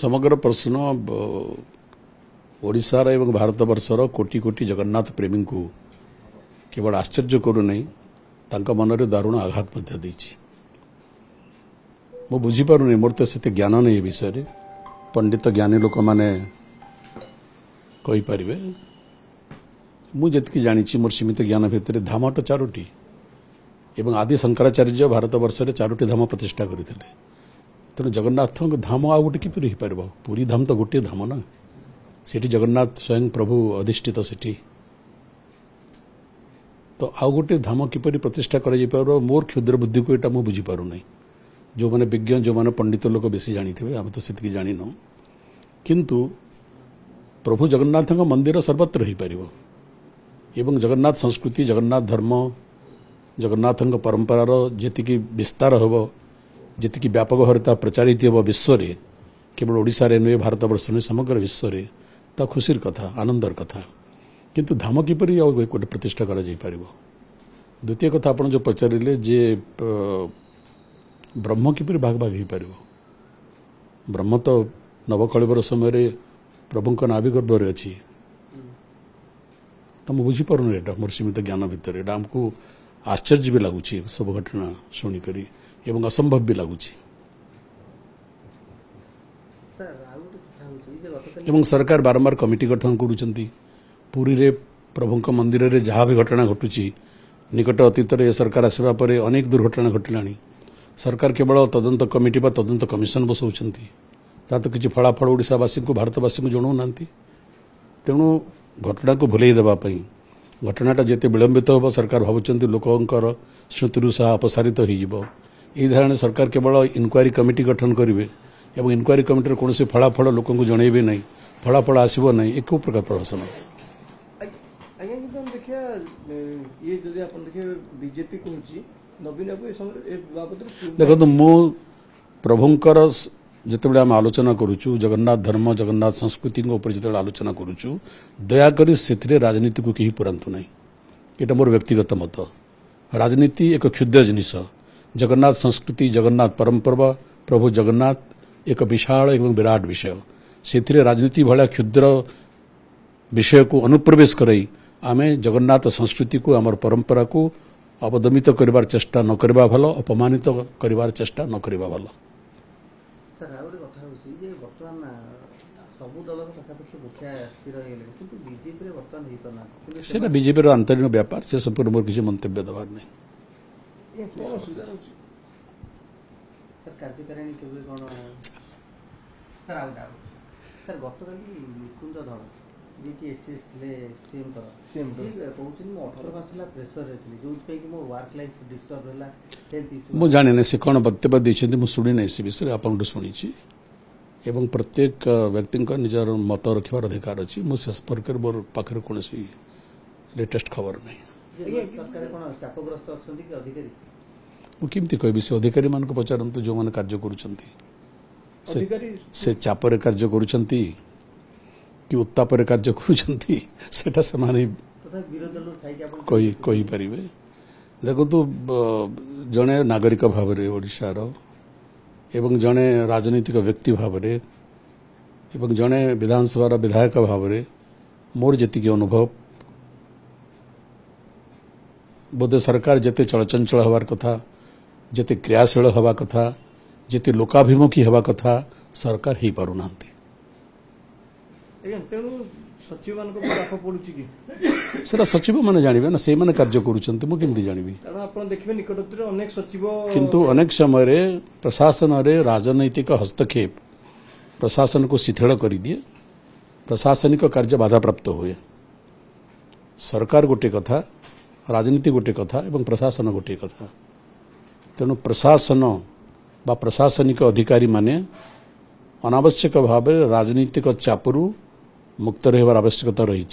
समग्र प्रश्न ओडिशार एवं भारतवर्षर कोटी कोटी जगन्नाथ प्रेमी को केवल आश्चर्य करूना तांका मनरे दारुण आघात देछि। मु बुझीपारुनी मोर तो से ज्ञान नहीं विषय पंडित ज्ञानी लोक मैंने कहींपारे मुझे जानी मोर सीमित ज्ञान भितर धाम तो चारोटी एवं आदि शंकराचार्य भारतवर्ष में चारोटी धाम प्रतिष्ठा करते तेणु जगन्नाथ धाम आउ गोटे किपर हो पार पुरी धाम तो गोटे धाम ना सेठी जगन्नाथ स्वयं प्रभु अधिष्ठित सेठी तो आउ गोटे धाम किपर प्रतिष्ठा कर मोर क्षुद्र बुद्धि को यहाँ मुझे बुझीपारूना जो मैंने विज्ञ जो मैंने पंडित लोक बेसी जानी थे आम तो से जान किंतु प्रभु जगन्नाथ मंदिर सर्वत्र हो पार एवं जगन्नाथ संस्कृति जगन्नाथ धर्म जगन्नाथ परंपरार जी विस्तार हम जी व्यापक भाव प्रचारित हो विश्व में केवल ओडिशा रे नुहे भारतवर्ष नुहे समग्र विश्व में ता खुशीर कथा आनंदर कथा किंतु धाम किपर गोटे प्रतिष्ठा कर द्वितीय कथा आप जो पचारे जे ब्रह्म किपर भाग भाग हो पार ब्रह्म तो नवकलेवर समय प्रभु नाभि गर्भ अच्छी तो मुझे बुझीपारूनी यहाँ मोर सीमित ज्ञान भितर यहाँ आमको आश्चर्य भी लगुच सब घटना शुणिक एवं असंभव भी लगुच एवं सरकार बारंबार कमिटी गठन करुँच पुरी रे प्रभु मंदिर रे जहाँ भी घटना घटुची निकट अतीत सरकार आसवा पर अनेक दुर्घटना घटलानी सरकार केवल तदंत कमिटी बा तदंत कमिशन बसाउछंती ता तो किसी फलाफल ओडिशावासी को भारतवासी को जनाऊना तेणु घटना को भुलई देवाई घटनाटा जिते विलंबित हो सरकार भावुं लोकंर स्मृति सह अपसारित हो धारणा सरकार केवल इनक्वारी कमिटी गठन करेंगे और इनक्वारी कमिटी कौन फलाफल लोक जनइबे ना फलाफल आसब ना एक प्रकार प्रशासन देखो मु प्रभुंकर जिते आम आलोचना करुचु जगन्नाथ धर्म जगन्नाथ संस्कृति जो आलोचना करुचु दयाकोरी से राजनीति को कहीं पुरातु ना यहाँ मोर व्यक्तिगत मत राजनीति एक क्षुद्र जिनिस जगन्नाथ संस्कृति जगन्नाथ परंपरा प्रभु जगन्नाथ एक विशाल एवं विराट विषय से राजनीति भाया क्षुद्र विषय को अनुप्रवेश कराई आमे जगन्नाथ संस्कृति को आमर परंपरा को अवदमित कर चेष्टा न करवा भल अपमानित कर चेष्टा न करवा भल से बीजेपी आंतरिक व्यापार से संपूर्ण मोर किसी मंतव्य देवार नहीं मु जाने से कौन वक्तव्य देते शुणी ना से विषय आप शुणी एवं प्रत्येक व्यक्ति निजर मत रखार अधिकार अच्छी मुझे संपर्क मोर पाखे कौन लेटेस्ट खबर नहीं मुझे कहि से अधिकारी मान पचारतु जो मैंने कार्य से चापर कार्य कि उत्तापर कार्य कहींपारे देखो जड़े नागरिक भाव में ओडिशार एवं जड़े राजनीतिक व्यक्ति भाव में एवं जड़े विधानसभा विधायक भाव में मोर जी अनुभव बोधे सरकार जिते चलचंचल हबार कथा जिते क्रियाशील हवा कथा जिते लोकाभिमुखी हवा कथा सरकार हो पारुना सचिव मैंने जानवे ना से कार्य करुँच जानवी किंतु अनेक समय प्रशासन रे राजनैतिक हस्तक्षेप प्रशासन को शिथिल कर दिए प्रशासनिक कार्य बाधा प्राप्त हुए सरकार गोटे कथा राजनीति गोटे कथा एवं प्रशासन गोटे कथा तेणु प्रशासन बा प्रशासनिक अधिकारी माने अनावश्यक भाव राजनीतिक चापरू मुक्त रहबार आवश्यकता रही।